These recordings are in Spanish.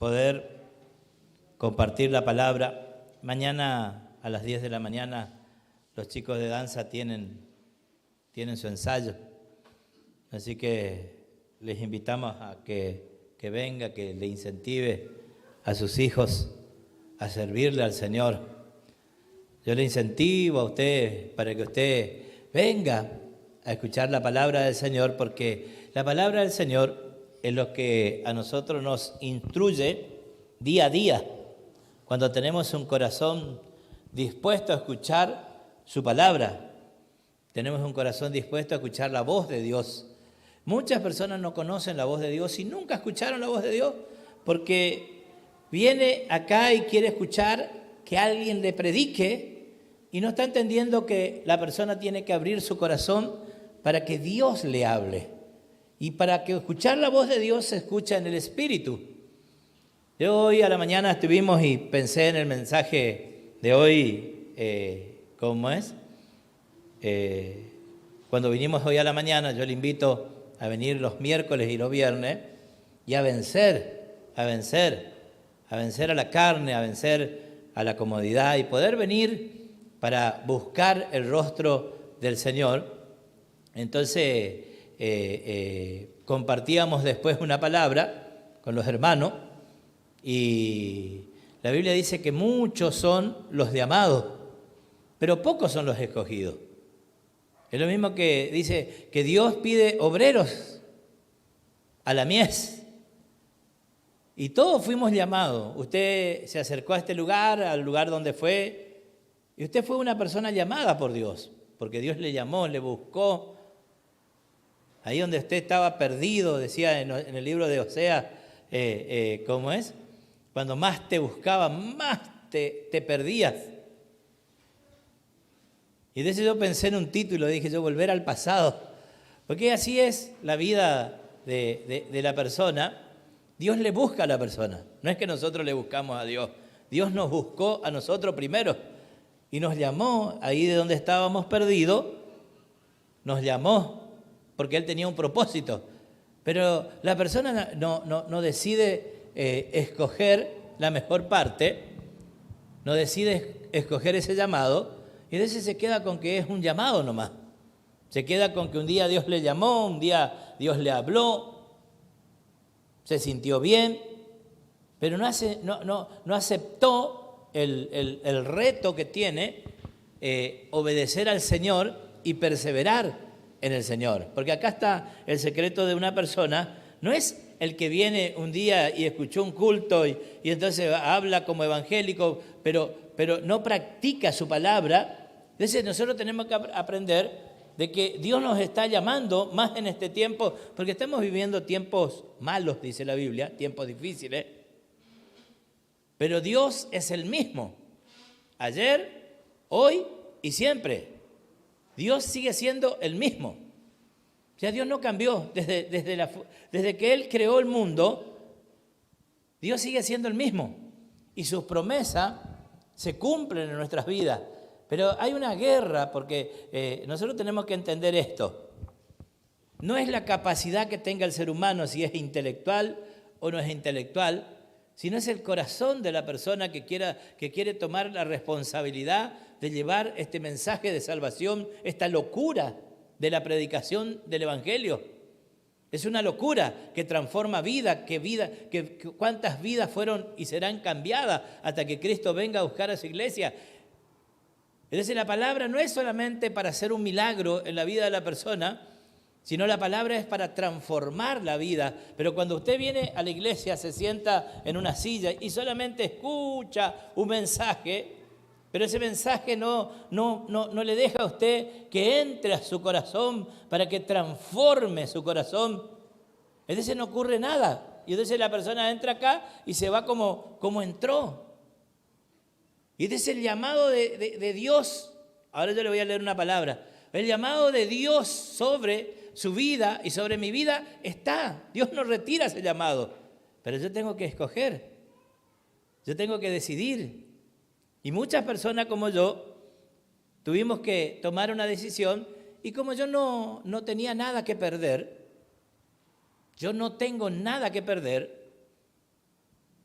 poder compartir la palabra. Mañana a las 10 de la mañana los chicos de danza tienen su ensayo. Así que les invitamos a que venga, que le incentive a sus hijos a servirle al Señor. Yo le incentivo a usted para que usted venga a escuchar la palabra del Señor, porque la palabra del Señor es lo que a nosotros nos instruye día a día, cuando tenemos un corazón dispuesto a escuchar su palabra, tenemos un corazón dispuesto a escuchar la voz de Dios. Muchas personas no conocen la voz de Dios y nunca escucharon la voz de Dios, porque viene acá y quiere escuchar que alguien le predique y no está entendiendo que la persona tiene que abrir su corazón para que Dios le hable. Y para que escuchar la voz de Dios se escucha en el Espíritu. Yo hoy a la mañana estuvimos y pensé en el mensaje de hoy, ¿cómo es? Cuando vinimos hoy a la mañana, yo le invito a venir los miércoles y los viernes y a vencer a la carne, a vencer a la comodidad y poder venir para buscar el rostro del Señor. Entonces compartíamos después una palabra con los hermanos y la Biblia dice que muchos son los llamados, pero pocos son los escogidos. Es lo mismo que dice que Dios pide obreros a la mies. Y todos fuimos llamados. Usted se acercó a este lugar, al lugar donde fue, y usted fue una persona llamada por Dios, porque Dios le llamó, le buscó. Ahí donde usted estaba perdido, decía en el libro de Oseas, ¿cómo es? Cuando más te buscaba, más te perdías. Y de eso yo pensé en un título, dije yo, volver al pasado. Porque así es la vida de la persona. Dios le busca a la persona. No es que nosotros le buscamos a Dios. Dios nos buscó a nosotros primero. Y nos llamó ahí de donde estábamos perdidos. Nos llamó porque Él tenía un propósito. Pero la persona no decide escoger la mejor parte. No decide escoger ese llamado. Y de ese se queda con que es un llamado nomás. Se queda con que un día Dios le llamó, un día Dios le habló, se sintió bien, pero no aceptó el reto que tiene obedecer al Señor y perseverar en el Señor. Porque acá está el secreto de una persona, no es el que viene un día y escuchó un culto y entonces habla como evangélico, pero no practica su palabra. Entonces nosotros tenemos que aprender de que Dios nos está llamando más en este tiempo, porque estamos viviendo tiempos malos, dice la Biblia, tiempos difíciles. Pero Dios es el mismo, ayer, hoy y siempre. Dios sigue siendo el mismo. O sea, Dios no cambió desde que Él creó el mundo. Dios sigue siendo el mismo y sus promesas se cumplen en nuestras vidas. Pero hay una guerra porque nosotros tenemos que entender esto. No es la capacidad que tenga el ser humano, si es intelectual o no es intelectual, sino es el corazón de la persona que quiere tomar la responsabilidad de llevar este mensaje de salvación, esta locura de la predicación del Evangelio. Es una locura que transforma vida, que cuántas vidas fueron y serán cambiadas hasta que Cristo venga a buscar a su iglesia. Es decir, la palabra no es solamente para hacer un milagro en la vida de la persona, sino la palabra es para transformar la vida. Pero cuando usted viene a la iglesia, se sienta en una silla y solamente escucha un mensaje, pero ese mensaje no le deja a usted que entre a su corazón para que transforme su corazón. Es decir, no ocurre nada. Y entonces la persona entra acá y se va como entró. Y ese es el llamado de Dios. Ahora yo le voy a leer una palabra. El llamado de Dios sobre su vida y sobre mi vida está. Dios no retira ese llamado. Pero yo tengo que escoger. Yo tengo que decidir. Y muchas personas como yo tuvimos que tomar una decisión. Y como yo no tenía nada que perder, yo no tengo nada que perder,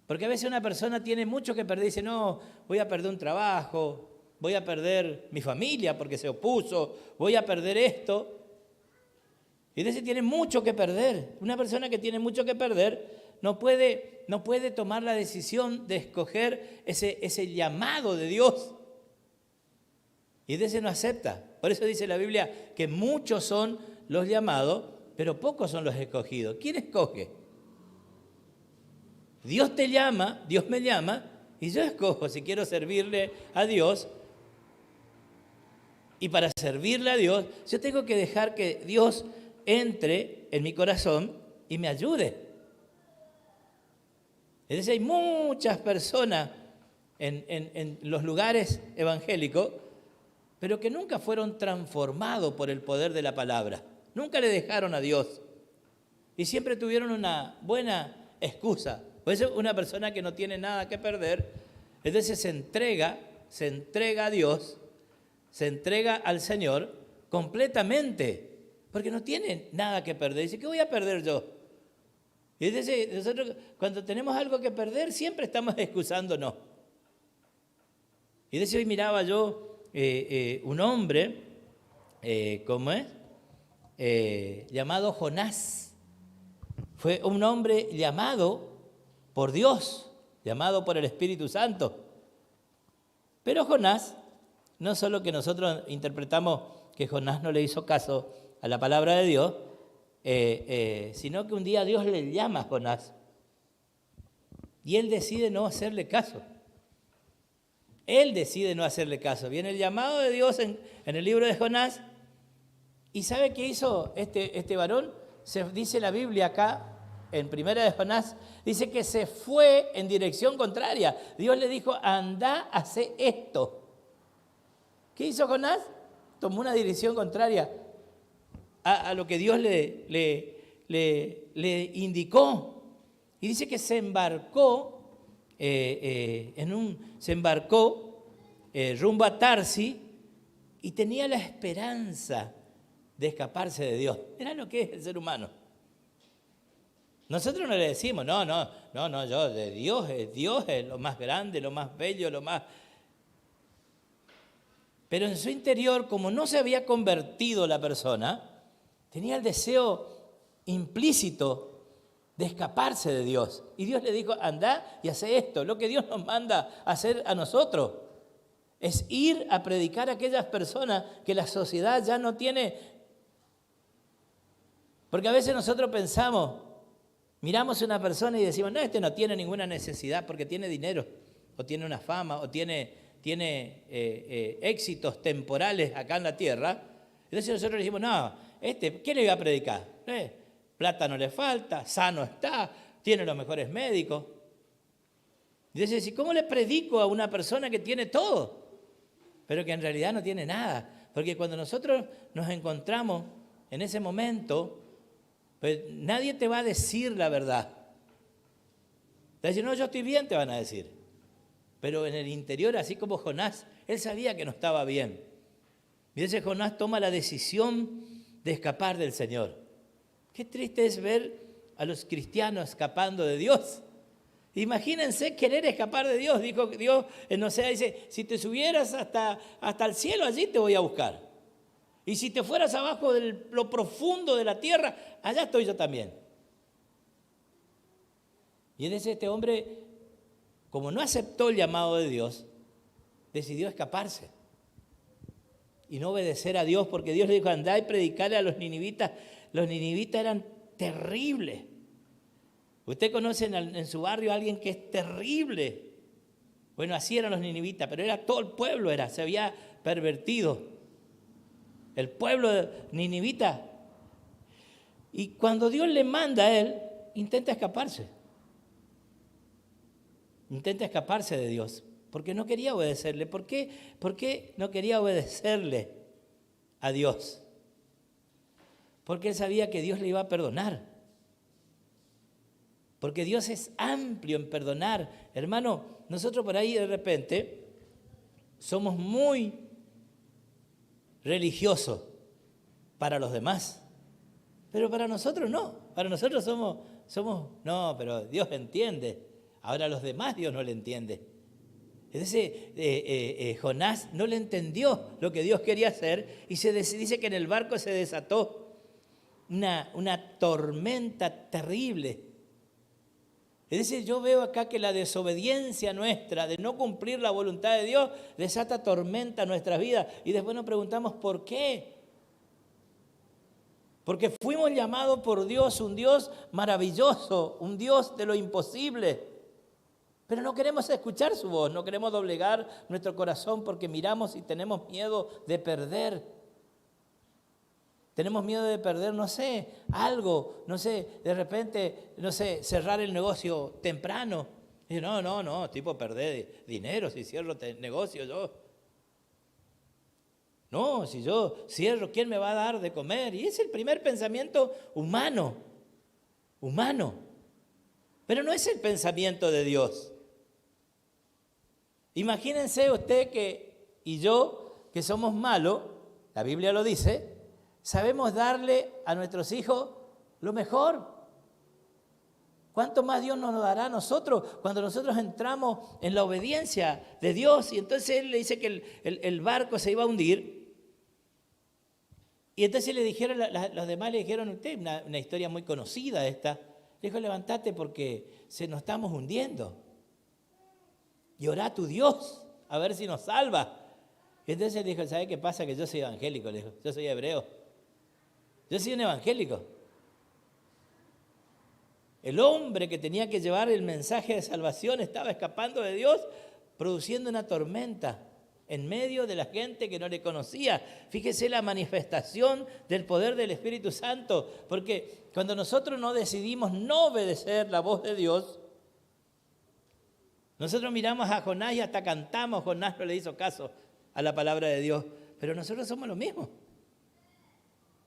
Porque a veces una persona tiene mucho que perder y dice, no, voy a perder un trabajo, voy a perder mi familia porque se opuso, voy a perder esto. Y de ese tiene mucho que perder. Una persona que tiene mucho que perder no puede tomar la decisión de escoger ese llamado de Dios. Y de ese no acepta. Por eso dice la Biblia que muchos son los llamados, pero pocos son los escogidos. ¿Quién escoge? Dios te llama, Dios me llama, y yo escojo si quiero servirle a Dios. Y para servirle a Dios, yo tengo que dejar que Dios entre en mi corazón y me ayude. Es decir, hay muchas personas en los lugares evangélicos, pero que nunca fueron transformados por el poder de la palabra. Nunca le dejaron a Dios. Y siempre tuvieron una buena excusa. Por eso una persona que no tiene nada que perder, entonces se entrega a Dios, se entrega al Señor completamente, porque no tiene nada que perder. Dice, ¿qué voy a perder yo? Y entonces nosotros cuando tenemos algo que perder siempre estamos excusándonos. Y de eso hoy miraba yo un hombre, ¿cómo es? Llamado Jonás. Fue un hombre llamado por Dios, llamado por el Espíritu Santo. Pero Jonás, no solo que nosotros interpretamos que Jonás no le hizo caso a la palabra de Dios, sino que un día Dios le llama a Jonás y él decide no hacerle caso. Él decide no hacerle caso. Viene el llamado de Dios en el libro de Jonás. ¿Y sabe qué hizo este varón? Dice la Biblia acá, en primera de Jonás, dice que se fue en dirección contraria. Dios le dijo, anda, hace esto. ¿Qué hizo Jonás? Tomó una dirección contraria a lo que Dios le indicó. Y dice que se embarcó rumbo a Tarsis y tenía la esperanza de escaparse de Dios. Era lo que es el ser humano. Nosotros no le decimos, no, yo de Dios es lo más grande, lo más bello, lo más... Pero en su interior, como no se había convertido la persona, tenía el deseo implícito de escaparse de Dios. Y Dios le dijo, anda y hace esto. Lo que Dios nos manda a hacer a nosotros es ir a predicar a aquellas personas que la sociedad ya no tiene. Porque a veces nosotros pensamos, miramos a una persona y decimos, no, este no tiene ninguna necesidad porque tiene dinero, o tiene una fama, o tiene éxitos temporales acá en la tierra. Entonces nosotros le decimos, no, ¿qué le iba a predicar? Plata no le falta, sano está, tiene los mejores médicos. Y entonces, ¿cómo le predico a una persona que tiene todo, pero que en realidad no tiene nada? Porque cuando nosotros nos encontramos en ese momento, pues nadie te va a decir la verdad. Te va a decir, no, yo estoy bien, te van a decir. Pero en el interior, así como Jonás, él sabía que no estaba bien. Y ese Jonás toma la decisión de escapar del Señor. Qué triste es ver a los cristianos escapando de Dios. Imagínense querer escapar de Dios. Dijo Dios en Oseas, dice, si te subieras hasta el cielo, allí te voy a buscar. Y si te fueras abajo de lo profundo de la tierra, allá estoy yo también. Y entonces este hombre, como no aceptó el llamado de Dios, decidió escaparse y no obedecer a Dios, porque Dios le dijo, andá y predicarle a los ninivitas. Los ninivitas eran terribles. Usted conoce en su barrio a alguien que es terrible. Bueno, así eran los ninivitas, pero era todo el pueblo, se había pervertido. El pueblo ninivita. Y cuando Dios le manda a él, intenta escaparse. Intenta escaparse de Dios, porque no quería obedecerle. ¿Por qué no quería obedecerle a Dios? Porque él sabía que Dios le iba a perdonar. Porque Dios es amplio en perdonar. Hermano, nosotros por ahí de repente somos muy religiosos para los demás, pero para nosotros no. Para nosotros somos no, pero Dios entiende. Ahora a los demás Dios no le entiende. Entonces Jonás no le entendió lo que Dios quería hacer y dice que en el barco se desató una tormenta terrible. Es decir, yo veo acá que la desobediencia nuestra de no cumplir la voluntad de Dios desata tormenta en nuestras vidas y después nos preguntamos ¿por qué? Porque fuimos llamados por Dios, un Dios maravilloso, un Dios de lo imposible. Pero no queremos escuchar su voz, no queremos doblegar nuestro corazón porque miramos y tenemos miedo de perder. Tenemos miedo de perder, no sé, algo, no sé, de repente, no sé, cerrar el negocio temprano. Y no, tipo perder dinero si cierro el negocio yo. No, si yo cierro, ¿quién me va a dar de comer? Y es el primer pensamiento humano. Pero no es el pensamiento de Dios. Imagínense usted y yo, que somos malos, la Biblia lo dice, sabemos darle a nuestros hijos lo mejor. ¿Cuánto más Dios nos dará a nosotros cuando nosotros entramos en la obediencia de Dios? Y entonces Él le dice que el barco se iba a hundir. Y entonces le dijeron, los demás le dijeron, usted, una historia muy conocida esta, le dijo, levántate porque nos estamos hundiendo. Y orá a tu Dios, a ver si nos salva. Y entonces le dijo, ¿sabe qué pasa? Que yo soy evangélico, le dijo, yo soy hebreo. Yo soy un evangélico. El hombre que tenía que llevar el mensaje de salvación estaba escapando de Dios, produciendo una tormenta en medio de la gente que no le conocía. Fíjese la manifestación del poder del Espíritu Santo, porque cuando nosotros no decidimos no obedecer la voz de Dios, nosotros miramos a Jonás y hasta cantamos, Jonás no le hizo caso a la palabra de Dios, pero nosotros somos lo mismo.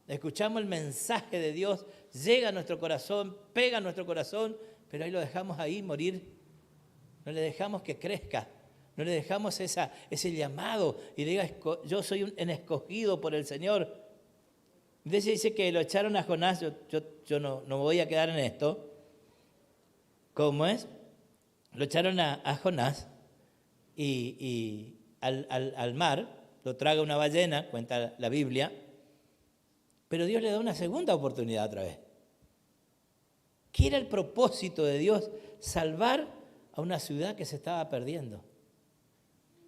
Escuchamos el mensaje de Dios, llega a nuestro corazón, pega a nuestro corazón, pero ahí lo dejamos ahí morir. No le dejamos que crezca, no le dejamos ese llamado y le diga, yo soy un escogido por el Señor. Entonces dice que lo echaron a Jonás, yo no voy a quedar en esto. ¿Cómo es? Lo echaron a Jonás y al mar, lo traga una ballena, cuenta la Biblia, pero Dios le da una segunda oportunidad otra vez. ¿Qué era el propósito de Dios? Salvar a una ciudad que se estaba perdiendo.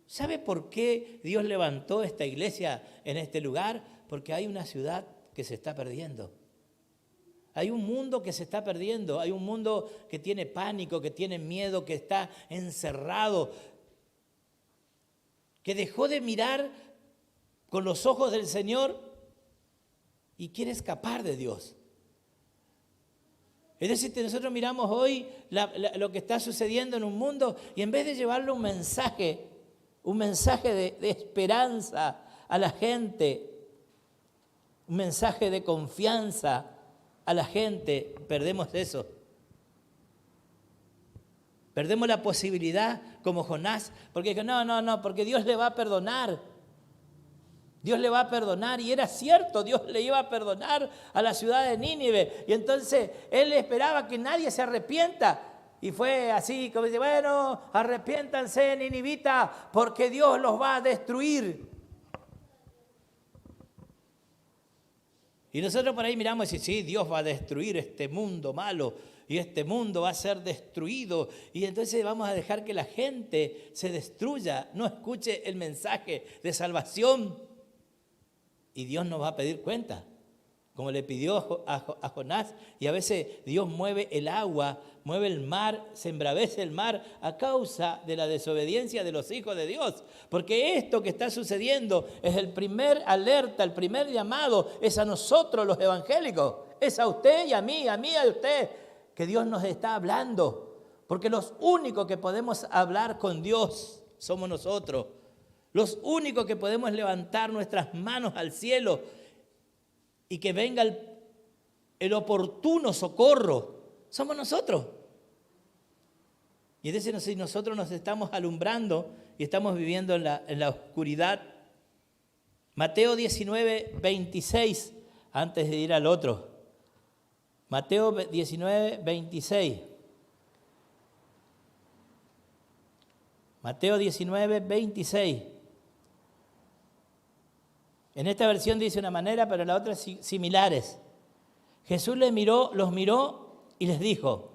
¿Sabe por qué Dios levantó esta iglesia en este lugar? Porque hay una ciudad que se está perdiendo. Hay un mundo que se está perdiendo, hay un mundo que tiene pánico, que tiene miedo, que está encerrado, que dejó de mirar con los ojos del Señor y quiere escapar de Dios. Es decir, nosotros miramos hoy lo que está sucediendo en un mundo y en vez de llevarle un mensaje de esperanza a la gente, un mensaje de confianza a la gente, perdemos eso. Perdemos la posibilidad como Jonás, porque porque Dios le va a perdonar. Dios le va a perdonar, y era cierto, Dios le iba a perdonar a la ciudad de Nínive. Y entonces él esperaba que nadie se arrepienta. Y fue así, como dice, bueno, arrepiéntanse, ninivita, porque Dios los va a destruir. Y nosotros por ahí miramos y decimos, sí, Dios va a destruir este mundo malo y este mundo va a ser destruido. Y entonces vamos a dejar que la gente se destruya, no escuche el mensaje de salvación. Y Dios nos va a pedir cuenta, como le pidió a Jonás. Y a veces Dios mueve el agua, mueve el mar, se embravece el mar a causa de la desobediencia de los hijos de Dios. Porque esto que está sucediendo es el primer alerta, el primer llamado, es a nosotros los evangélicos, es a usted y a mí y a usted, que Dios nos está hablando. Porque los únicos que podemos hablar con Dios somos nosotros. Los únicos que podemos levantar nuestras manos al cielo y que venga el oportuno socorro, somos nosotros. Y es decir, si nosotros nos estamos alumbrando y estamos viviendo en la oscuridad. Mateo 19, 26, antes de ir al otro. Mateo 19, 26. Mateo 19, 26. En esta versión dice una manera, pero en la otra similares. Jesús los miró y les dijo,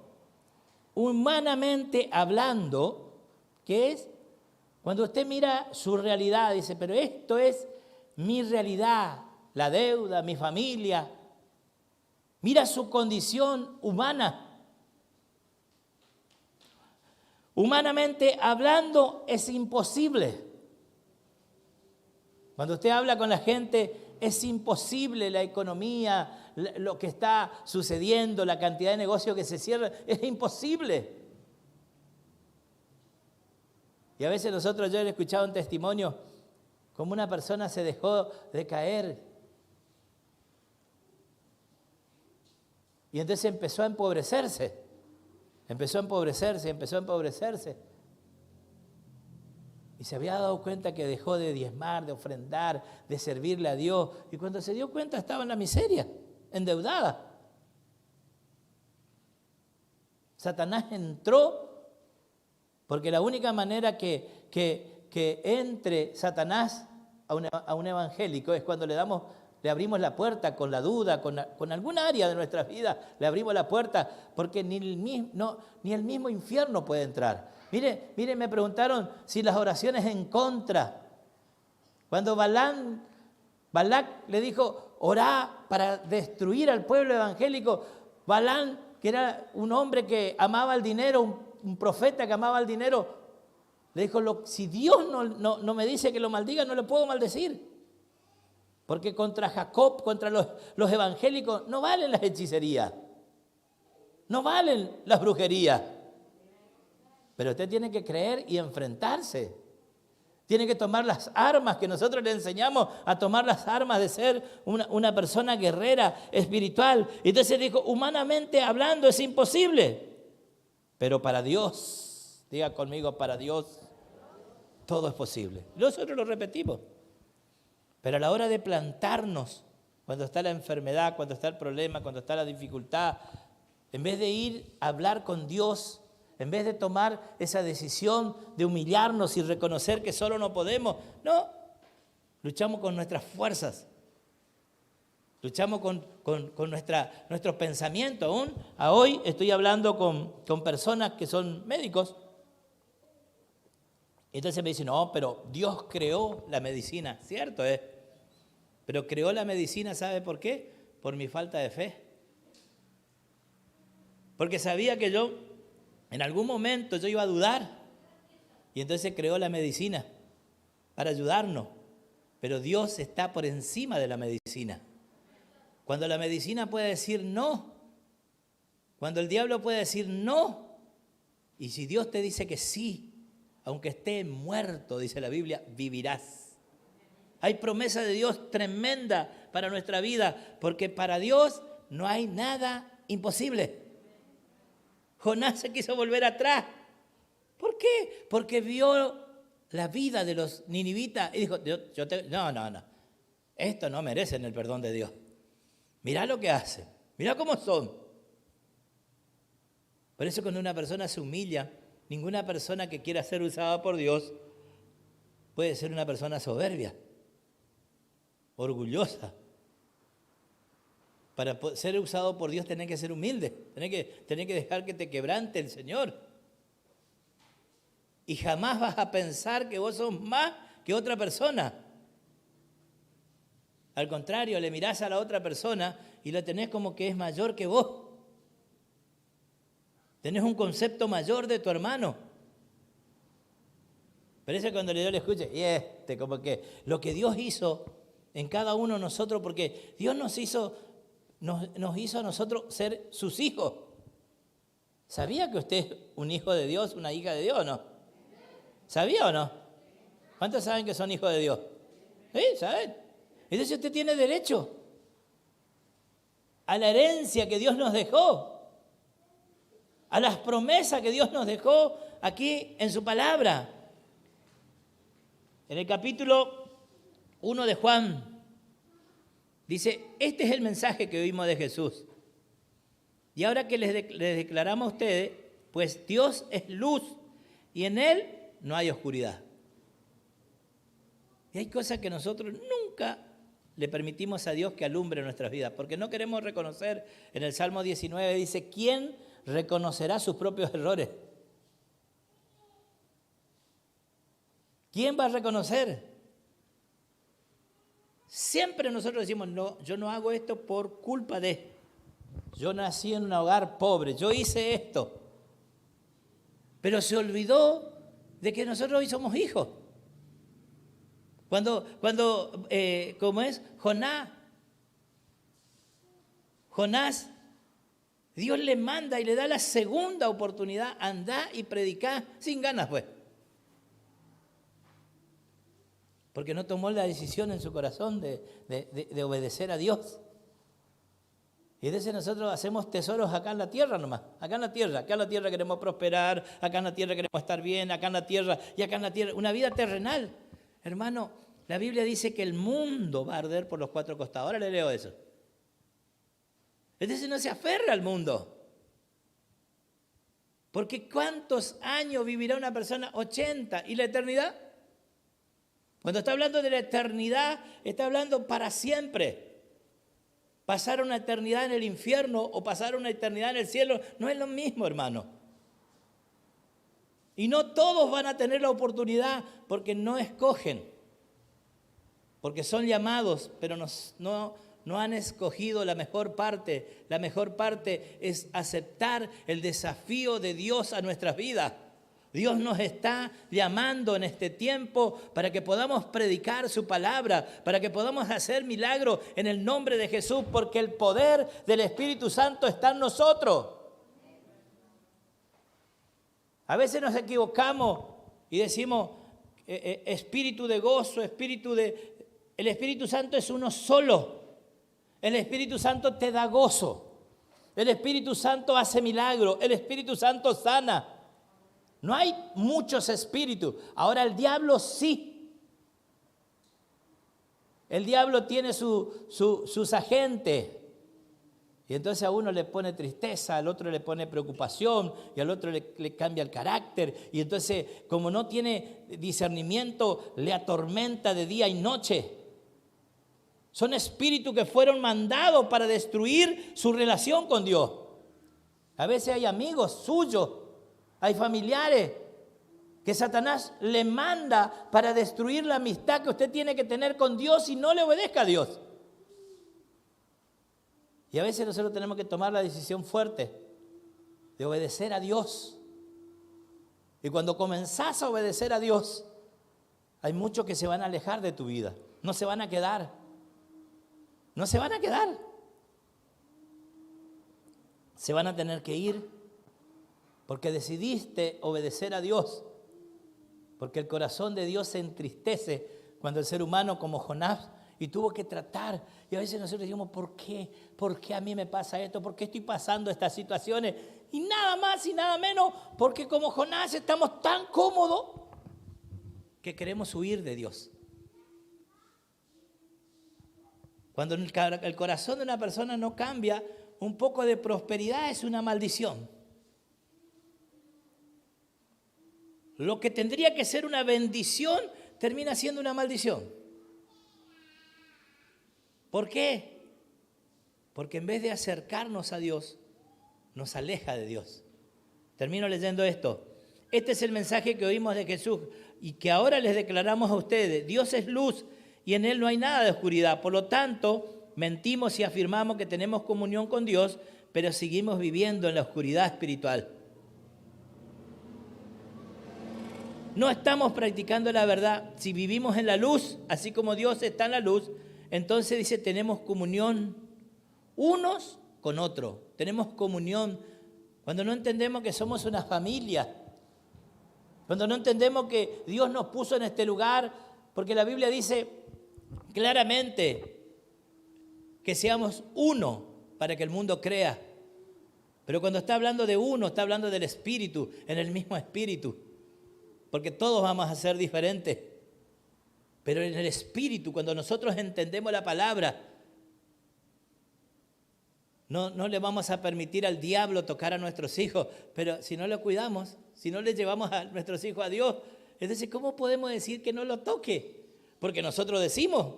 humanamente hablando, ¿qué es? Cuando usted mira su realidad, dice, pero esto es mi realidad, la deuda, mi familia. Mira su condición humana. Humanamente hablando es imposible. Cuando usted habla con la gente, es imposible la economía, lo que está sucediendo, la cantidad de negocios que se cierran, es imposible. Y a veces yo he escuchado un testimonio, como una persona se dejó de caer. Y entonces empezó a empobrecerse. Y se había dado cuenta que dejó de diezmar, de ofrendar, de servirle a Dios. Y cuando se dio cuenta estaba en la miseria, endeudada. Satanás entró, porque la única manera que entre Satanás a un evangélico es cuando le abrimos la puerta con la duda, con algún área de nuestras vidas, le abrimos la puerta, porque ni el mismo infierno puede entrar. Mire, me preguntaron si las oraciones en contra. Cuando Balac le dijo, orá para destruir al pueblo evangélico, Balaam, que era un hombre que amaba el dinero, un profeta que amaba el dinero, le dijo, si Dios no me dice que lo maldiga, no lo puedo maldecir. Porque contra Jacob, contra los evangélicos, no valen las hechicerías, no valen las brujerías. Pero usted tiene que creer y enfrentarse. Tiene que tomar las armas que nosotros le enseñamos a tomar las armas de ser una persona guerrera, espiritual. Y entonces dijo, humanamente hablando es imposible. Pero para Dios, diga conmigo, para Dios, todo es posible. Nosotros lo repetimos. Pero a la hora de plantarnos, cuando está la enfermedad, cuando está el problema, cuando está la dificultad, en vez de ir a hablar con Dios, en vez de tomar esa decisión de humillarnos y reconocer que solo no podemos, no, luchamos con nuestras fuerzas, luchamos con nuestros pensamientos. Aún a hoy estoy hablando con personas que son médicos. Entonces me dicen, no, pero Dios creó la medicina, cierto es, pero creó la medicina, ¿sabe por qué? Por mi falta de fe. Porque sabía que en algún momento yo iba a dudar, y entonces creó la medicina para ayudarnos. Pero Dios está por encima de la medicina. Cuando la medicina puede decir no, cuando el diablo puede decir no, y si Dios te dice que sí, aunque esté muerto, dice la Biblia, vivirás. Hay promesa de Dios tremenda para nuestra vida, porque para Dios no hay nada imposible. Jonás se quiso volver atrás. ¿Por qué? Porque vio la vida de los ninivitas y dijo, no, esto no merecen el perdón de Dios. Mirá lo que hacen, mirá cómo son. Por eso cuando una persona se humilla, ninguna persona que quiera ser usada por Dios puede ser una persona soberbia, orgullosa. Para ser usado por Dios tenés que ser humilde, tenés que dejar que te quebrante el Señor. Y jamás vas a pensar que vos sos más que otra persona. Al contrario, le mirás a la otra persona y la tenés como que es mayor que vos. Tenés un concepto mayor de tu hermano. Pero eso cuando yo le escuche, y como que lo que Dios hizo en cada uno de nosotros, porque Dios nos hizo a nosotros ser sus hijos. ¿Sabía que usted es un hijo de Dios, una hija de Dios o no? ¿Sabía o no? ¿Cuántos saben que son hijos de Dios? Sí, ¿saben? Entonces usted tiene derecho a la herencia que Dios nos dejó, a las promesas que Dios nos dejó aquí en su palabra. En el capítulo 1 de Juan, dice, este es el mensaje que oímos de Jesús. Y ahora que les declaramos a ustedes, pues Dios es luz y en Él no hay oscuridad. Y hay cosas que nosotros nunca le permitimos a Dios que alumbre nuestras vidas, porque no queremos reconocer. En el Salmo 19 dice, ¿quién reconocerá sus propios errores? ¿Quién va a reconocer? Siempre nosotros decimos, no, yo no hago esto por culpa de... Yo nací en un hogar pobre, yo hice esto. Pero se olvidó de que nosotros hoy somos hijos. Cuando ¿cómo es? Jonás, Dios le manda y le da la segunda oportunidad, andá y predicá sin ganas, pues. Porque no tomó la decisión en su corazón de obedecer a Dios. Y entonces nosotros hacemos tesoros acá en la tierra nomás, acá en la tierra queremos prosperar, acá en la tierra queremos estar bien, acá en la tierra y acá en la tierra, una vida terrenal. Hermano, la Biblia dice que el mundo va a arder por los cuatro costados. Ahora le leo eso. Entonces no se aferra al mundo. Porque ¿cuántos años vivirá una persona? 80. ¿Y la eternidad? Cuando está hablando de la eternidad, está hablando para siempre. Pasar una eternidad en el infierno o pasar una eternidad en el cielo no es lo mismo, hermano. Y no todos van a tener la oportunidad porque no escogen, porque son llamados, pero no han escogido la mejor parte. La mejor parte es aceptar el desafío de Dios a nuestras vidas. Dios nos está llamando en este tiempo para que podamos predicar su palabra, para que podamos hacer milagros en el nombre de Jesús, porque el poder del Espíritu Santo está en nosotros. A veces nos equivocamos y decimos espíritu de gozo, El Espíritu Santo es uno solo. El Espíritu Santo te da gozo. El Espíritu Santo hace milagros. El Espíritu Santo sana. No hay muchos espíritus. Ahora el diablo sí. El diablo tiene sus agentes. Y entonces a uno le pone tristeza, al otro le pone preocupación y al otro le cambia el carácter. Y entonces, como no tiene discernimiento, le atormenta de día y noche. Son espíritus que fueron mandados para destruir su relación con Dios. A veces hay amigos suyos, hay familiares que Satanás le manda para destruir la amistad que usted tiene que tener con Dios y no le obedezca a Dios. Y a veces nosotros tenemos que tomar la decisión fuerte de obedecer a Dios. Y cuando comenzás a obedecer a Dios, hay muchos que se van a alejar de tu vida. No se van a quedar. No se van a quedar. Se van a tener que ir porque decidiste obedecer a Dios. Porque el corazón de Dios se entristece cuando el ser humano como Jonás y tuvo que tratar. Y a veces nosotros decimos, ¿por qué? ¿Por qué a mí me pasa esto? ¿Por qué estoy pasando estas situaciones? Y nada más y nada menos porque como Jonás estamos tan cómodos que queremos huir de Dios. Cuando el corazón de una persona no cambia, un poco de prosperidad es una maldición. Lo que tendría que ser una bendición termina siendo una maldición. ¿Por qué? Porque en vez de acercarnos a Dios, nos aleja de Dios. Termino leyendo esto. Este es el mensaje que oímos de Jesús y que ahora les declaramos a ustedes. Dios es luz y en Él no hay nada de oscuridad. Por lo tanto, mentimos y afirmamos que tenemos comunión con Dios, pero seguimos viviendo en la oscuridad espiritual. No estamos practicando la verdad. Si vivimos en la luz, así como Dios está en la luz, entonces dice, tenemos comunión unos con otros. Tenemos comunión cuando no entendemos que somos una familia. Cuando no entendemos que Dios nos puso en este lugar, porque la Biblia dice claramente que seamos uno para que el mundo crea. Pero cuando está hablando de uno, está hablando del Espíritu, en el mismo Espíritu. Porque todos vamos a ser diferentes. Pero en el Espíritu, cuando nosotros entendemos la palabra, no le vamos a permitir al diablo tocar a nuestros hijos. Pero si no lo cuidamos, si no le llevamos a nuestros hijos a Dios, Entonces, ¿cómo podemos decir que no lo toque? Porque nosotros decimos,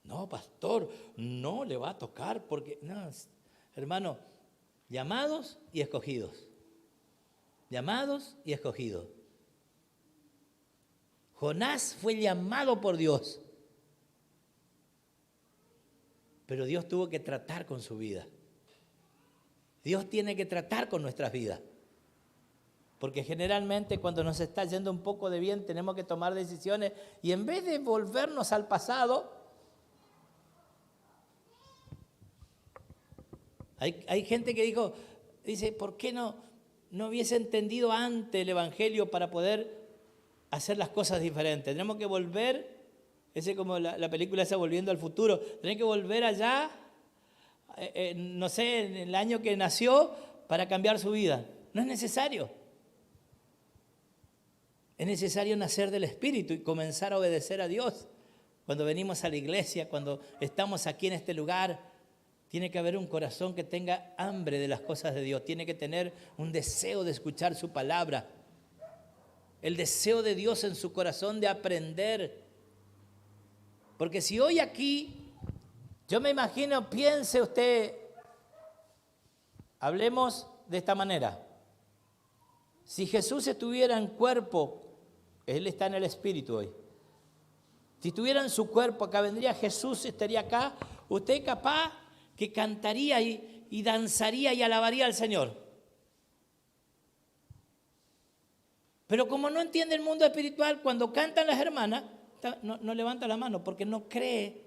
no, pastor, no le va a tocar porque, no, hermano, llamados y escogidos. Llamados y escogidos. Jonás fue llamado por Dios, pero Dios tuvo que tratar con su vida. Dios tiene que tratar con nuestras vidas. Porque generalmente cuando nos está yendo un poco de bien tenemos que tomar decisiones y en vez de volvernos al pasado, hay gente que dice, ¿por qué no hubiese entendido antes el Evangelio para poder hacer las cosas diferentes? Tenemos que volver, ese como la película esa Volviendo al Futuro, tenemos que volver allá, no sé, en el año que nació para cambiar su vida. No es necesario. Es necesario nacer del Espíritu y comenzar a obedecer a Dios. Cuando venimos a la iglesia, cuando estamos aquí en este lugar, tiene que haber un corazón que tenga hambre de las cosas de Dios. Tiene que tener un deseo de escuchar su palabra. El deseo de Dios en su corazón de aprender. Porque si hoy aquí, yo me imagino, piense usted, hablemos de esta manera. Si Jesús estuviera en cuerpo, Él está en el Espíritu hoy. Si estuviera en su cuerpo, acá vendría Jesús, estaría acá, usted capaz que cantaría y danzaría y alabaría al Señor. Pero como no entiende el mundo espiritual, cuando cantan las hermanas, no levanta la mano porque no cree,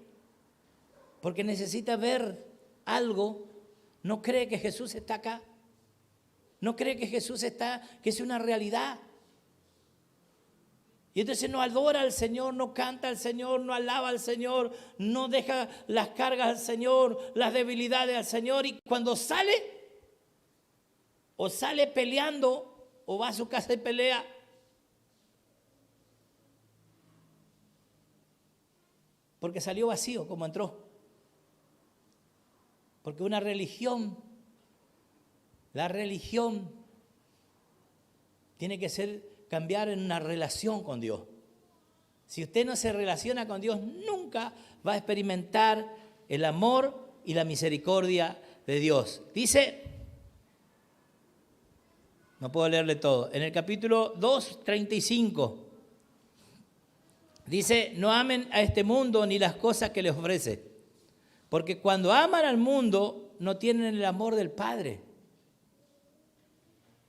porque necesita ver algo, no cree que Jesús está acá, no cree que Jesús está, que es una realidad. Y entonces no adora al Señor, no canta al Señor, no alaba al Señor, no deja las cargas al Señor, las debilidades al Señor. Y cuando sale, o sale peleando, o va a su casa y pelea, porque salió vacío como entró. Porque una religión, la religión tiene que cambiar en una relación con Dios. Si usted no se relaciona con Dios, nunca va a experimentar el amor y la misericordia de Dios. Dice, no puedo leerle todo, en el capítulo 2:35, dice, no amen a este mundo ni las cosas que les ofrece, porque cuando aman al mundo no tienen el amor del Padre.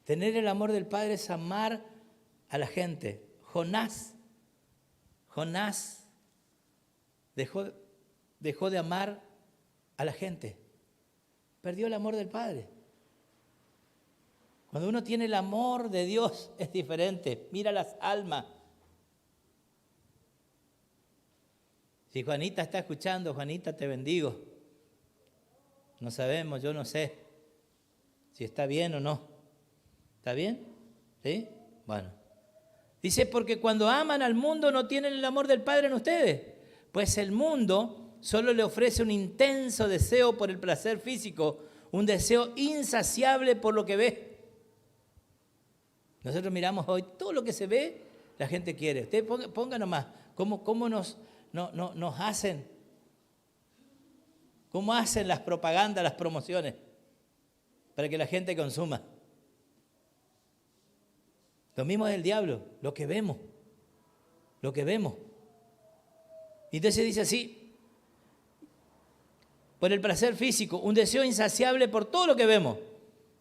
Tener el amor del Padre es amar a la gente. Jonás dejó de amar a la gente. Perdió el amor del Padre. Cuando uno tiene el amor de Dios es diferente. Mira las almas. Si Juanita está escuchando, Juanita, te bendigo. No sabemos, yo no sé si está bien o no. ¿Está bien? ¿Sí? Bueno. Dice, porque cuando aman al mundo no tienen el amor del Padre en ustedes. Pues el mundo solo le ofrece un intenso deseo por el placer físico, un deseo insaciable por lo que ve. Nosotros miramos hoy todo lo que se ve, la gente quiere. Usted ponga nomás cómo nos hacen, cómo hacen las propagandas, las promociones, para que la gente consuma. Lo mismo del diablo, lo que vemos. Y entonces dice así, por el placer físico, un deseo insaciable por todo lo que vemos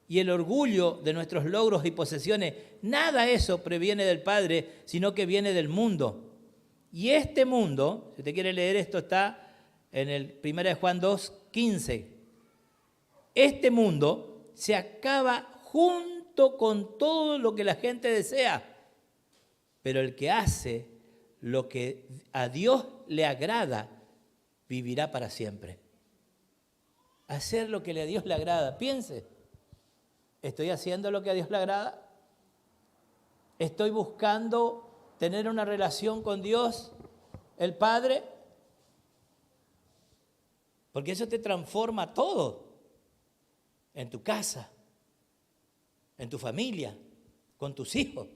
y el orgullo de nuestros logros y posesiones. Nada eso previene del Padre, sino que viene del mundo. Y este mundo, si usted quiere leer esto, está en el 1 Juan 2:15. Este mundo se acaba junto con todo lo que la gente desea, pero el que hace lo que a Dios le agrada vivirá para siempre. Hacer lo que a Dios le agrada. Piense, ¿estoy haciendo lo que a Dios le agrada? ¿Estoy buscando tener una relación con Dios, el Padre? Porque eso te transforma todo, en tu casa, en tu familia, con tus hijos.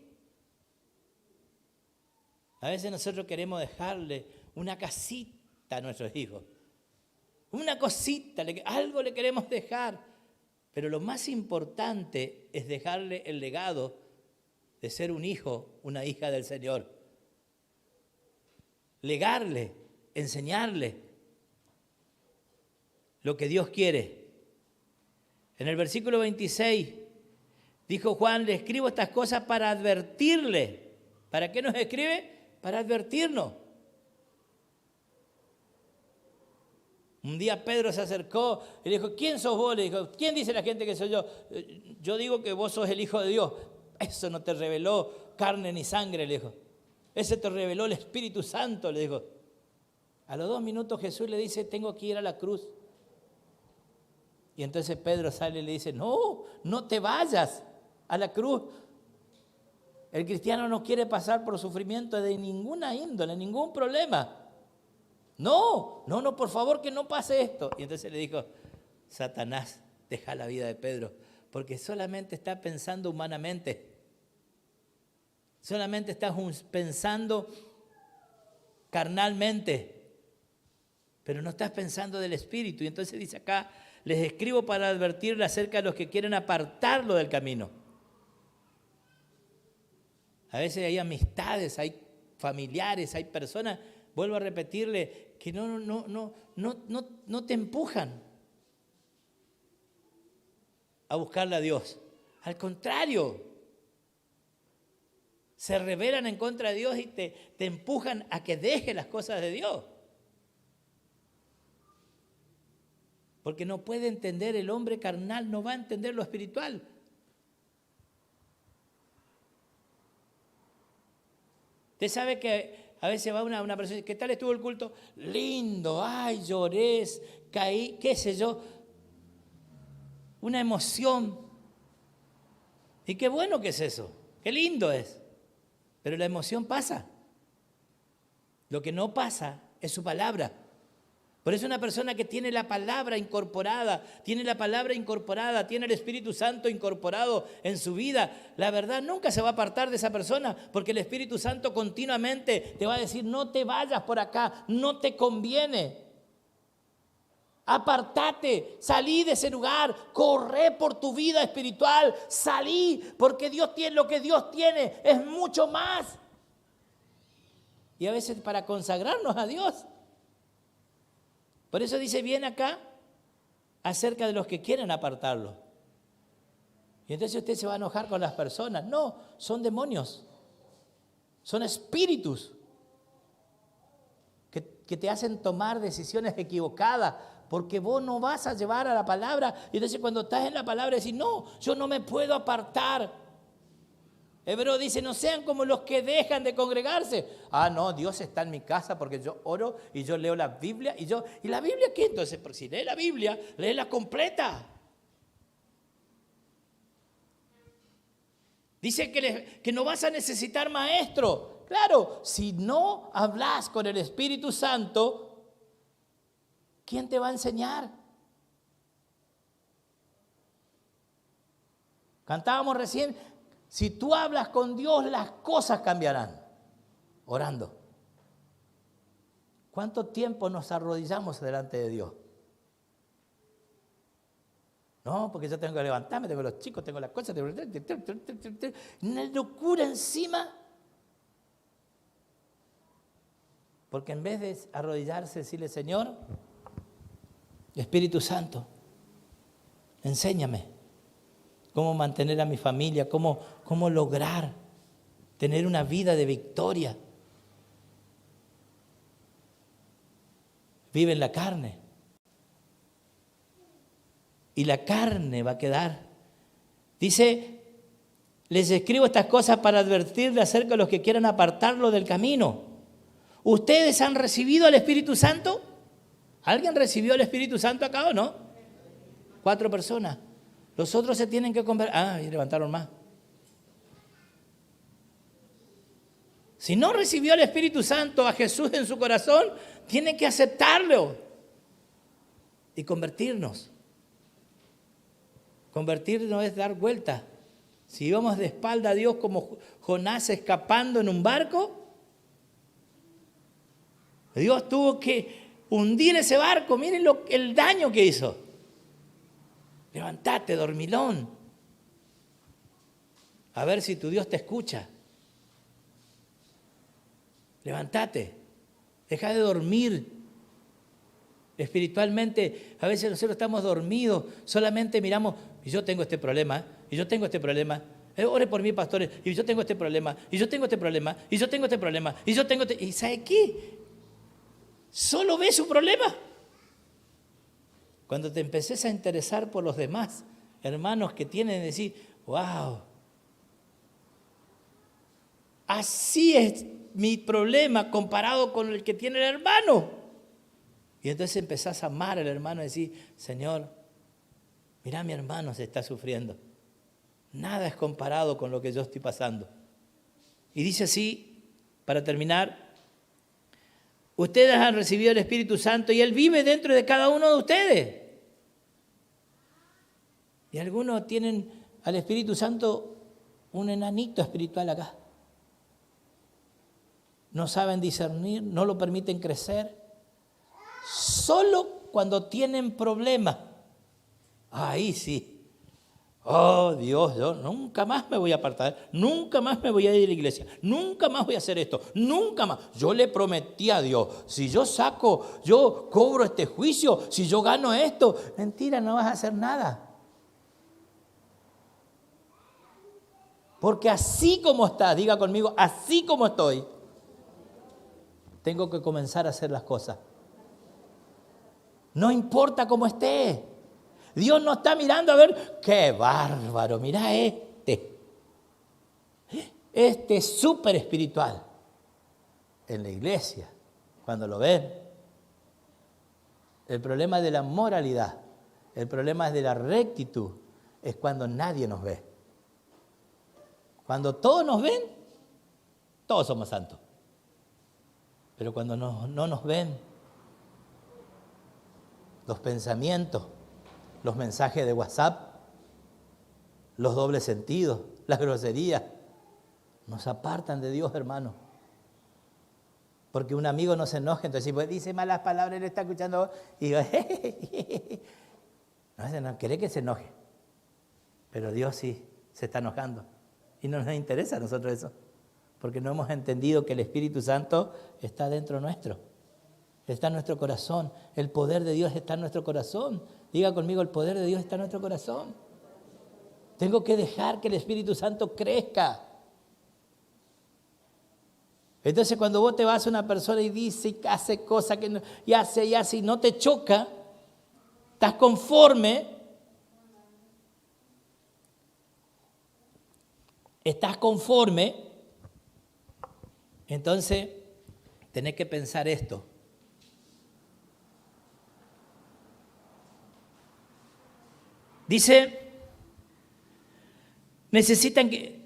A veces nosotros queremos dejarle una casita a nuestros hijos. Una cosita, algo le queremos dejar. Pero lo más importante es dejarle el legado de ser un hijo, una hija del Señor. Legarle, enseñarle lo que Dios quiere. En el versículo 26 dijo Juan, le escribo estas cosas para advertirle. ¿Para qué nos escribe? Para advertirnos. Un día Pedro se acercó y le dijo, ¿quién sos vos? Le dijo, ¿quién dice la gente que soy yo? Yo digo que vos sos el Hijo de Dios. Eso no te reveló carne ni sangre, le dijo. Ese te reveló el Espíritu Santo, le dijo. A los 2 minutos Jesús le dice, tengo que ir a la cruz. Y entonces Pedro sale y le dice, no, no te vayas a la cruz. El cristiano no quiere pasar por sufrimiento de ninguna índole, ningún problema. No, por favor que no pase esto. Y entonces le dijo, Satanás, deja la vida de Pedro, porque solamente está pensando humanamente. Solamente estás pensando carnalmente, pero no estás pensando del Espíritu. Y entonces dice acá, les escribo para advertirle acerca de los que quieren apartarlo del camino. A veces hay amistades, hay familiares, hay personas, vuelvo a repetirle, que no te empujan a buscarle a Dios. Al contrario, se rebelan en contra de Dios y te empujan a que dejes las cosas de Dios. Porque no puede entender, el hombre carnal no va a entender lo espiritual. Usted sabe que a veces va una persona y dice, ¿qué tal estuvo el culto? Lindo, ay, lloré, caí, qué sé yo. Una emoción. Y qué bueno que es eso, qué lindo es. Pero la emoción pasa. Lo que no pasa es su palabra. Por eso una persona que tiene la palabra incorporada, tiene el Espíritu Santo incorporado en su vida, la verdad nunca se va a apartar de esa persona, porque el Espíritu Santo continuamente te va a decir, no te vayas por acá, no te conviene. Apartate, salí de ese lugar, corre por tu vida espiritual, salí, porque Dios tiene lo que Dios tiene, es mucho más. Y a veces para consagrarnos a Dios. Por eso dice bien acá acerca de los que quieren apartarlo. Y entonces usted se va a enojar con las personas. No, son demonios, son espíritus que te hacen tomar decisiones equivocadas. Porque vos no vas a llevar a la palabra. Y entonces cuando estás en la palabra decís, no, yo no me puedo apartar. Hebreo dice, no sean como los que dejan de congregarse. Ah, no, Dios está en mi casa porque yo oro y yo leo la Biblia. ¿Y la Biblia qué? Entonces, porque si lee la Biblia, léela completa. Dice que no vas a necesitar maestro. Claro, si no hablas con el Espíritu Santo, ¿quién te va a enseñar? Cantábamos recién, si tú hablas con Dios, las cosas cambiarán. Orando. ¿Cuánto tiempo nos arrodillamos delante de Dios? No, porque yo tengo que levantarme, tengo los chicos, tengo las cosas, una locura encima. Porque en vez de arrodillarse, decirle, Señor, Espíritu Santo, enséñame cómo mantener a mi familia, cómo lograr tener una vida de victoria. Vive en la carne. Y la carne va a quedar. Dice, les escribo estas cosas para advertirles acerca de los que quieran apartarlo del camino. ¿Ustedes han recibido al Espíritu Santo? ¿Alguien recibió el Espíritu Santo acá o no? 4 personas. Los otros se tienen que convertir. Ah, y levantaron más. Si no recibió el Espíritu Santo a Jesús en su corazón, tiene que aceptarlo y convertirnos. Convertirnos es dar vuelta. Si íbamos de espalda a Dios como Jonás escapando en un barco, Dios tuvo que hundir ese barco. Miren el daño que hizo. Levantate, dormilón. A ver si tu Dios te escucha. Levántate. Deja de dormir. Espiritualmente, a veces nosotros estamos dormidos. Solamente miramos, y yo tengo este problema, y yo tengo este problema. Ore por mí, pastores, y yo tengo este problema, y yo tengo este problema, y yo tengo este problema, y yo tengo este... ¿Y sabe qué? Solo ve su problema. Cuando te empeces a interesar por los demás, hermanos que tienen, decir, wow, así es mi problema comparado con el que tiene el hermano. Y entonces empezás a amar al hermano y decir, Señor, mira, mi hermano se está sufriendo. Nada es comparado con lo que yo estoy pasando. Y dice así, para terminar, ustedes han recibido el Espíritu Santo y Él vive dentro de cada uno de ustedes. Y algunos tienen al Espíritu Santo un enanito espiritual acá. No saben discernir, no lo permiten crecer. Solo cuando tienen problemas. Ahí sí. Oh Dios, yo nunca más me voy a apartar, nunca más me voy a ir a la iglesia, nunca más voy a hacer esto, nunca más. Yo le prometí a Dios, si yo cobro este juicio, si yo gano esto, mentira, no vas a hacer nada. Porque así como estás, diga conmigo, así como estoy, tengo que comenzar a hacer las cosas. No importa cómo esté. Dios no está mirando a ver, qué bárbaro, mira este es súper espiritual. En la iglesia, cuando lo ven, el problema de la moralidad, el problema de la rectitud, es cuando nadie nos ve. Cuando todos nos ven, todos somos santos. Pero cuando no nos ven, los pensamientos, los mensajes de WhatsApp, los dobles sentidos, las groserías, nos apartan de Dios, hermano. Porque un amigo no se enoja, entonces pues, dice malas palabras, él está escuchando, y digo, no quiere que se enoje. Pero Dios sí se está enojando. Y no nos interesa a nosotros eso. Porque no hemos entendido que el Espíritu Santo está dentro nuestro. Está en nuestro corazón. El poder de Dios está en nuestro corazón. Diga conmigo, el poder de Dios está en nuestro corazón. Tengo que dejar que el Espíritu Santo crezca. Entonces cuando vos te vas a una persona y dice y hace cosas que no, y hace y no te choca, estás conforme, entonces tenés que pensar esto. Dice,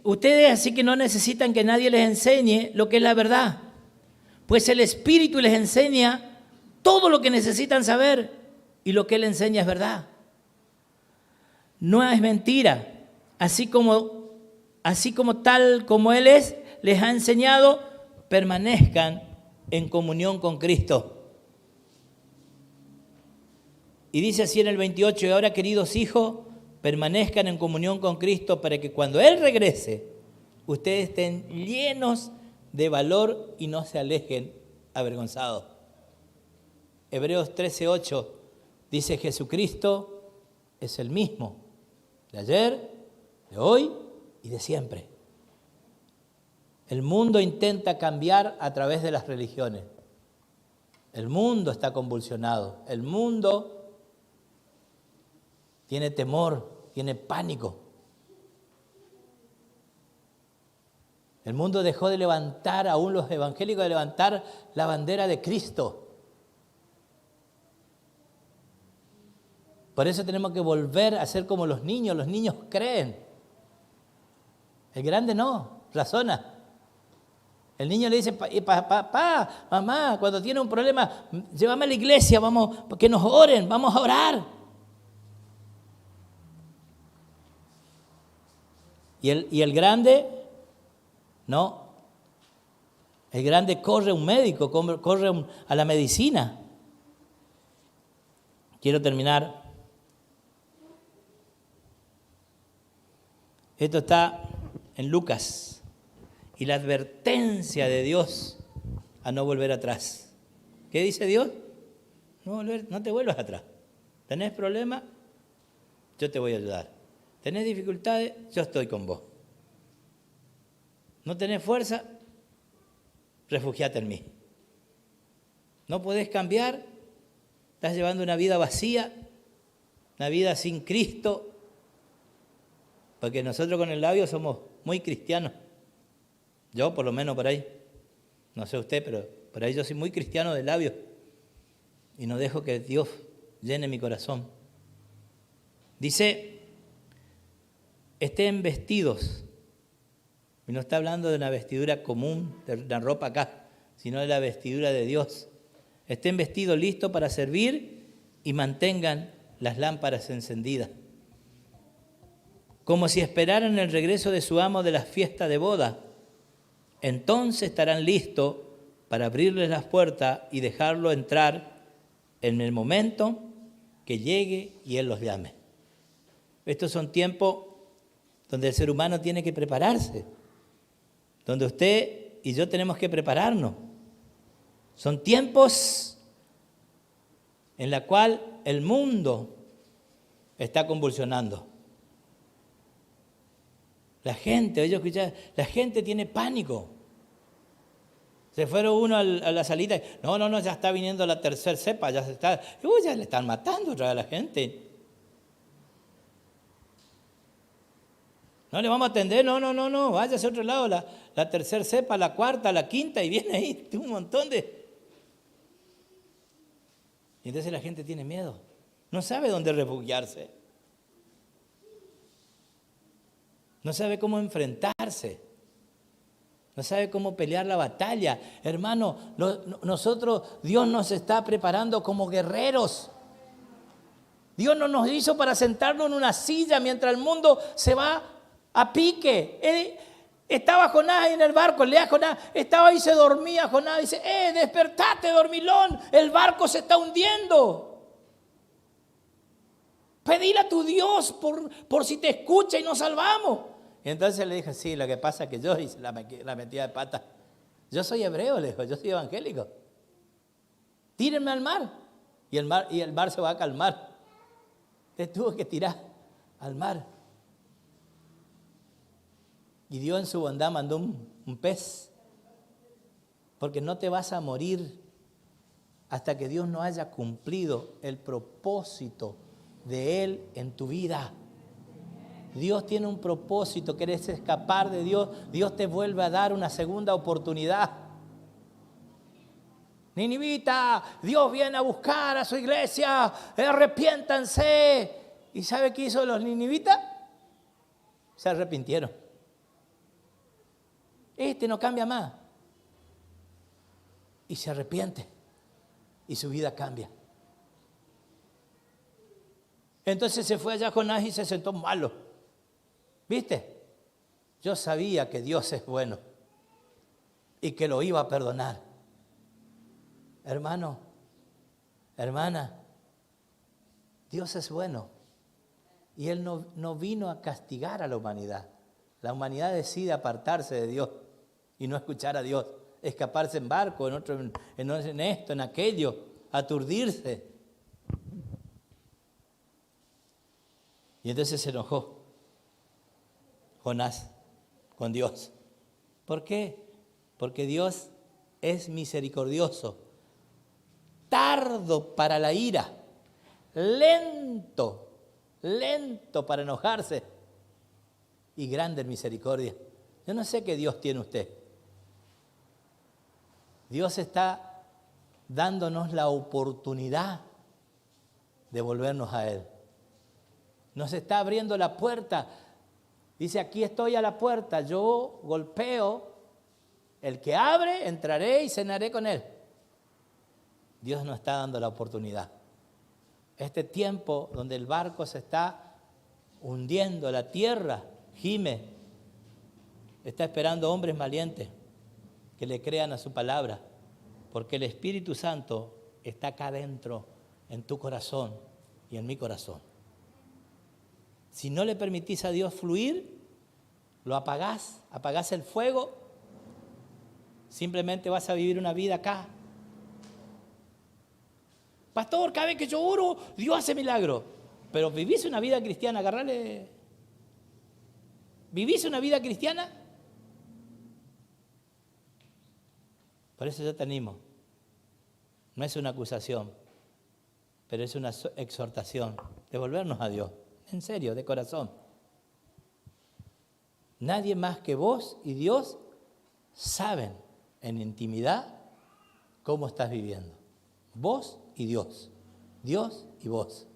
ustedes así que no necesitan que nadie les enseñe lo que es la verdad, pues el Espíritu les enseña todo lo que necesitan saber y lo que Él enseña es verdad. No es mentira, así como tal como Él es, les ha enseñado, permanezcan en comunión con Cristo. Y dice así en el 28, y ahora, queridos hijos, permanezcan en comunión con Cristo para que cuando Él regrese, ustedes estén llenos de valor y no se alejen avergonzados. Hebreos 13:8 dice, Jesucristo es el mismo, de ayer, de hoy y de siempre. El mundo intenta cambiar a través de las religiones. El mundo está convulsionado. El mundo tiene temor, tiene pánico. El mundo dejó de levantar, aún los evangélicos, de levantar la bandera de Cristo. Por eso tenemos que volver a ser como los niños. Los niños creen. El grande no, razona. El niño le dice, papá, mamá, cuando tiene un problema, llévame a la iglesia, vamos, que nos oren, vamos a orar. Y el grande, no. El grande corre a un médico, corre a la medicina. Quiero terminar. Esto está en Lucas. Y la advertencia de Dios a no volver atrás. ¿Qué dice Dios? No te vuelvas atrás. ¿Tenés problemas? Yo te voy a ayudar. ¿Tenés dificultades? Yo estoy con vos. ¿No tenés fuerza? Refugiate en mí. ¿No podés cambiar? ¿Estás llevando una vida vacía? ¿Una vida sin Cristo? Porque nosotros con el labio somos muy cristianos. Yo por lo menos por ahí. No sé usted, pero por ahí yo soy muy cristiano de labio. Y no dejo que Dios llene mi corazón. Dice, estén vestidos. Y no está hablando de una vestidura común, de la ropa acá, sino de la vestidura de Dios. Estén vestidos listos para servir y mantengan las lámparas encendidas. Como si esperaran el regreso de su amo de la fiesta de boda. Entonces estarán listos para abrirles las puertas y dejarlo entrar en el momento que llegue y Él los llame. Estos son tiempos donde el ser humano tiene que prepararse, donde usted y yo tenemos que prepararnos. Son tiempos en los cuales el mundo está convulsionando. La gente, la gente tiene pánico. Se fueron uno a la salita, no, ya está viniendo la tercera cepa, ya le están matando otra vez a la gente. No le vamos a atender, no, váyase a otro lado, la tercera cepa, la cuarta, la quinta, y viene ahí un montón de... Y entonces la gente tiene miedo, no sabe dónde refugiarse, no sabe cómo enfrentarse, no sabe cómo pelear la batalla. Hermano, nosotros, Dios nos está preparando como guerreros. Dios no nos hizo para sentarnos en una silla mientras el mundo se va a pique. Estaba Jonás ahí en el barco, lea Jonás, estaba ahí, se dormía Jonás, dice, despertate, dormilón, el barco se está hundiendo. Pedile a tu Dios por si te escucha y nos salvamos. Y entonces le dije, sí, lo que pasa es que yo hice la metida de pata. Yo soy hebreo, le dijo, yo soy evangélico. Tírenme al mar. Y el mar se va a calmar. Te tuvo que tirar al mar. Y Dios en su bondad mandó un pez. Porque no te vas a morir hasta que Dios no haya cumplido el propósito de Él en tu vida. Dios tiene un propósito, querés escapar de Dios, Dios te vuelve a dar una segunda oportunidad. Ninivita, Dios viene a buscar a su iglesia, arrepiéntanse. ¿Y sabe qué hizo los ninivitas? Se arrepintieron. No cambia más. Y se arrepiente. Y su vida cambia. Entonces se fue allá Jonás y se sentó malo. ¿Viste? Yo sabía que Dios es bueno y que lo iba a perdonar. Hermano, hermana, Dios es bueno y Él no vino a castigar a la humanidad. La humanidad decide apartarse de Dios y no escuchar a Dios, escaparse en barco, en esto, en aquello, aturdirse. Y entonces se enojó Jonás con Dios. ¿Por qué? Porque Dios es misericordioso, tardo para la ira, lento para enojarse y grande en misericordia. Yo no sé qué Dios tiene usted. Dios está dándonos la oportunidad de volvernos a Él. Nos está abriendo la puerta. Dice, aquí estoy a la puerta, yo golpeo, el que abre, entraré y cenaré con él. Dios nos está dando la oportunidad. Este tiempo donde el barco se está hundiendo, la tierra gime, está esperando hombres valientes que le crean a su palabra, porque el Espíritu Santo está acá adentro, en tu corazón y en mi corazón. Si no le permitís a Dios fluir, lo apagás el fuego, simplemente vas a vivir una vida acá. Pastor, cada vez que yo oro, Dios hace milagro. Pero vivís una vida cristiana, agarrale. ¿Vivís una vida cristiana? Por eso yo te animo. No es una acusación, pero es una exhortación de volvernos a Dios. En serio, de corazón. Nadie más que vos y Dios saben en intimidad cómo estás viviendo. Vos y Dios. Dios y vos.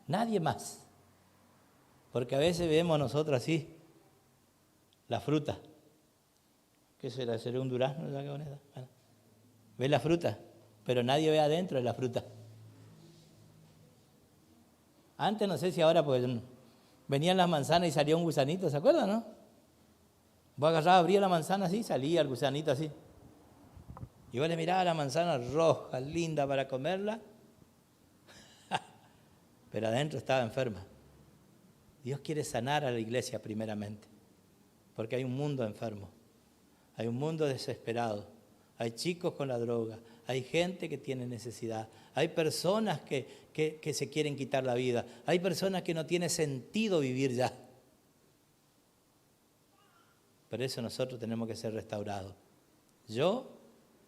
Nadie más. Porque a veces vemos nosotros así la fruta. ¿Qué será? ¿Será un durazno? Bueno, ve la fruta, pero nadie ve adentro de la fruta. Antes, no sé si ahora, pues venían las manzanas y salía un gusanito, ¿se acuerdan, no? Vos agarrabas, abría la manzana así, salía el gusanito así. Y vos le mirabas la manzana roja, linda para comerla, pero adentro estaba enferma. Dios quiere sanar a la iglesia primeramente, porque hay un mundo enfermo, hay un mundo desesperado, hay chicos con la droga, hay gente que tiene necesidad, hay personas que se quieren quitar la vida, hay personas que no tiene sentido vivir ya. Por eso nosotros tenemos que ser restaurados. Yo,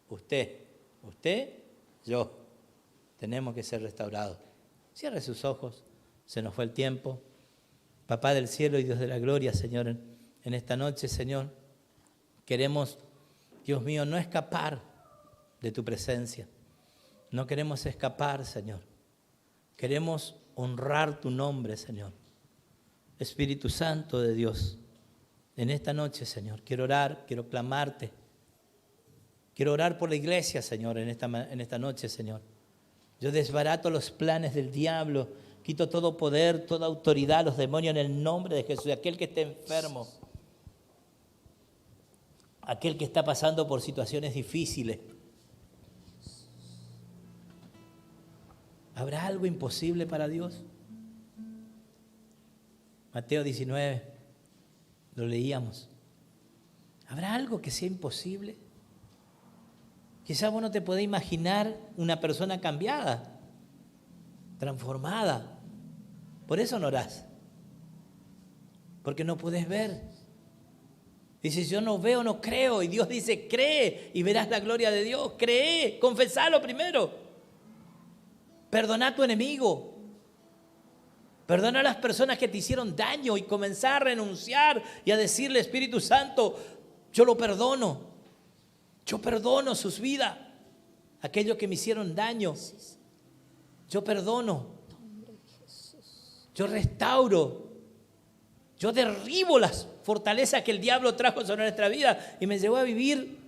usted, yo, tenemos que ser restaurados. Cierre sus ojos, se nos fue el tiempo. Papá del cielo y Dios de la gloria, Señor, en esta noche, Señor, queremos, Dios mío, no escapar de tu presencia. No queremos escapar, Señor. Queremos honrar tu nombre, Señor. Espíritu Santo de Dios, en esta noche, Señor, quiero orar, quiero clamarte. Quiero orar por la iglesia, Señor, en esta noche, Señor. Yo desbarato los planes del diablo, quito todo poder, toda autoridad a los demonios en el nombre de Jesús. Aquel que esté enfermo, aquel que está pasando por situaciones difíciles. ¿Habrá algo imposible para Dios? Mateo 19, lo leíamos. ¿Habrá algo que sea imposible? Quizás vos no te podés imaginar una persona cambiada, transformada. Por eso no orás. Porque no podés ver. Dices, yo no veo, no creo. Y Dios dice, cree y verás la gloria de Dios. Cree, confesalo primero. Perdona a tu enemigo. Perdona a las personas que te hicieron daño y comenzar a renunciar y a decirle, Espíritu Santo, yo lo perdono. Yo perdono sus vidas. Aquellos que me hicieron daño, yo perdono. Yo restauro. Yo derribo las fortalezas que el diablo trajo sobre nuestra vida y me llevó a vivir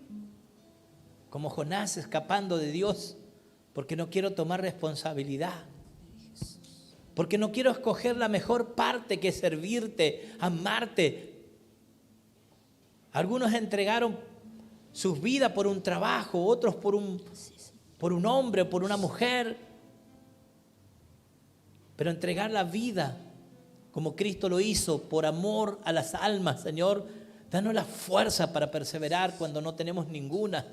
como Jonás, escapando de Dios, porque no quiero tomar responsabilidad. Porque no quiero escoger la mejor parte, que es servirte, amarte. Algunos entregaron sus vidas por un trabajo, otros por un hombre, por una mujer. Pero entregar la vida como Cristo lo hizo, por amor a las almas, Señor, danos la fuerza para perseverar cuando no tenemos ninguna.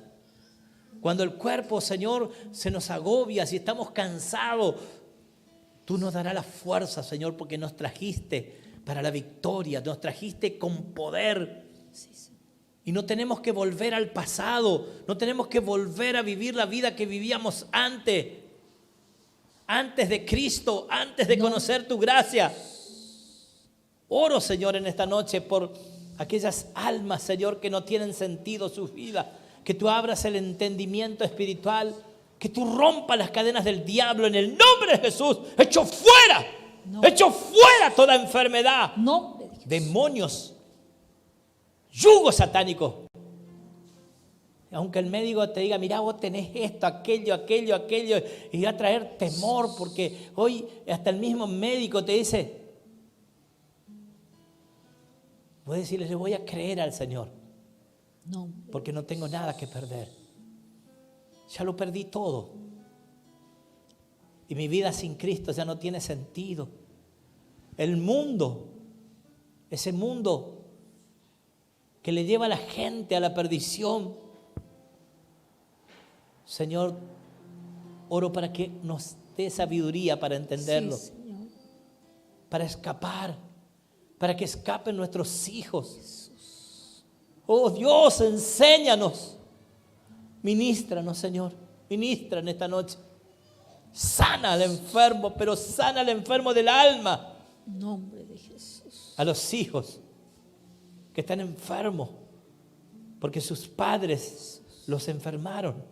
Cuando el cuerpo, Señor, se nos agobia, si estamos cansados, tú nos darás la fuerza, Señor, porque nos trajiste para la victoria, nos trajiste con poder. Y no tenemos que volver al pasado, no tenemos que volver a vivir la vida que vivíamos antes de Cristo, antes de conocer tu gracia. Oro, Señor, en esta noche por aquellas almas, Señor, que no tienen sentido sus vidas, que tú abras el entendimiento espiritual, que tú rompas las cadenas del diablo en el nombre de Jesús. Echo fuera toda enfermedad, demonios, yugo satánico. Aunque el médico te diga, mira, vos tenés esto, aquello, y va a traer temor, porque hoy hasta el mismo médico te dice, voy a decirle, le voy a creer al Señor. porque no tengo nada que perder. Ya lo perdí todo. Y mi vida sin Cristo ya no tiene sentido. El mundo, ese mundo que le lleva a la gente a la perdición. Señor, oro para que nos dé sabiduría para entenderlo, Sí, Señor. para escapar, para que escapen nuestros hijos. Oh Dios, enséñanos. Ministranos, Señor. Ministra en esta noche. Sana al enfermo, pero sana al enfermo del alma. En nombre de Jesús. A los hijos que están enfermos porque sus padres los enfermaron.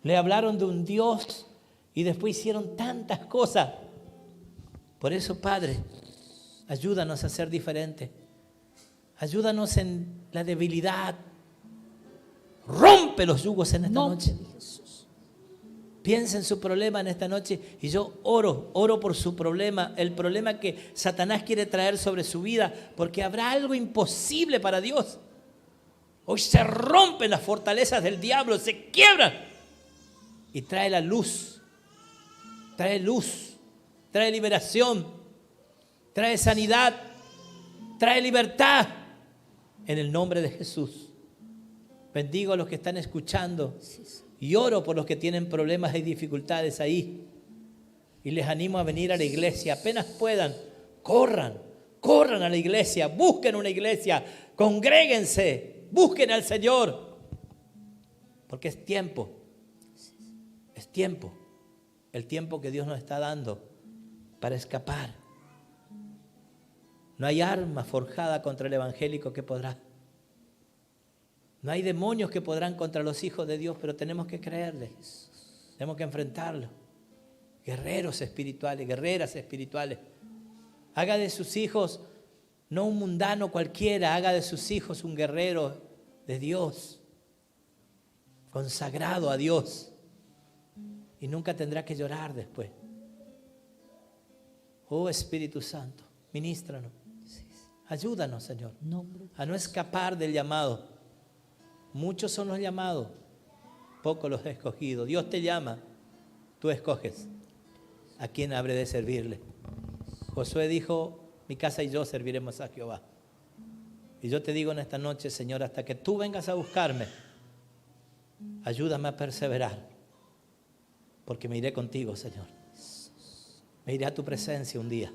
Le hablaron de un Dios y después hicieron tantas cosas. Por eso, Padre, ayúdanos a ser diferentes. Ayúdanos en la debilidad. Rompe los yugos en esta Nombre noche. de Jesús. Piensa en su problema en esta noche y yo oro por su problema, el problema que Satanás quiere traer sobre su vida, porque habrá algo imposible para Dios. Hoy se rompen las fortalezas del diablo, se quiebran y trae la luz, trae liberación, trae sanidad, trae libertad en el nombre de Jesús. Bendigo a los que están escuchando. Y oro por los que tienen problemas y dificultades ahí. Y les animo a venir a la iglesia. Apenas puedan, corran a la iglesia. Busquen una iglesia. Congréguense. Busquen al Señor. Porque es tiempo. Es tiempo. El tiempo que Dios nos está dando para escapar. No hay arma forjada contra el evangélico que podrá. No hay demonios que podrán contra los hijos de Dios, pero tenemos que creerle. Tenemos que enfrentarlo. Guerreros espirituales, guerreras espirituales. Haga de sus hijos no un mundano cualquiera, haga de sus hijos un guerrero de Dios, consagrado a Dios. Y nunca tendrá que llorar después. Oh Espíritu Santo, ministranos. Ayúdanos, Señor, a no escapar del llamado. Muchos son los llamados, pocos los escogidos. Dios te llama, tú escoges a quién habré de servirle. Josué dijo, mi casa y yo serviremos a Jehová. Y yo te digo en esta noche, Señor, hasta que tú vengas a buscarme, ayúdame a perseverar, porque me iré contigo, Señor. Me iré a tu presencia un día.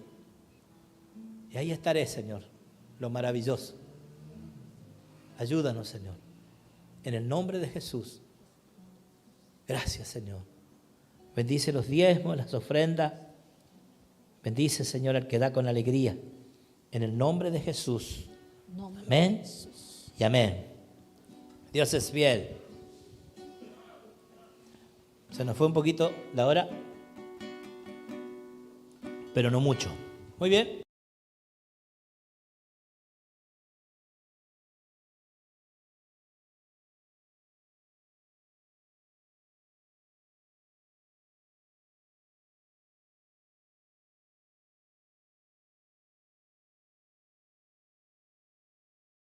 Y ahí estaré, Señor, lo maravilloso. Ayúdanos, Señor. En el nombre de Jesús. Gracias, Señor. Bendice los diezmos, las ofrendas. Bendice, Señor, al que da con alegría. En el nombre de Jesús. Amén y amén. Dios es fiel. Se nos fue un poquito la hora, pero no mucho. Muy bien.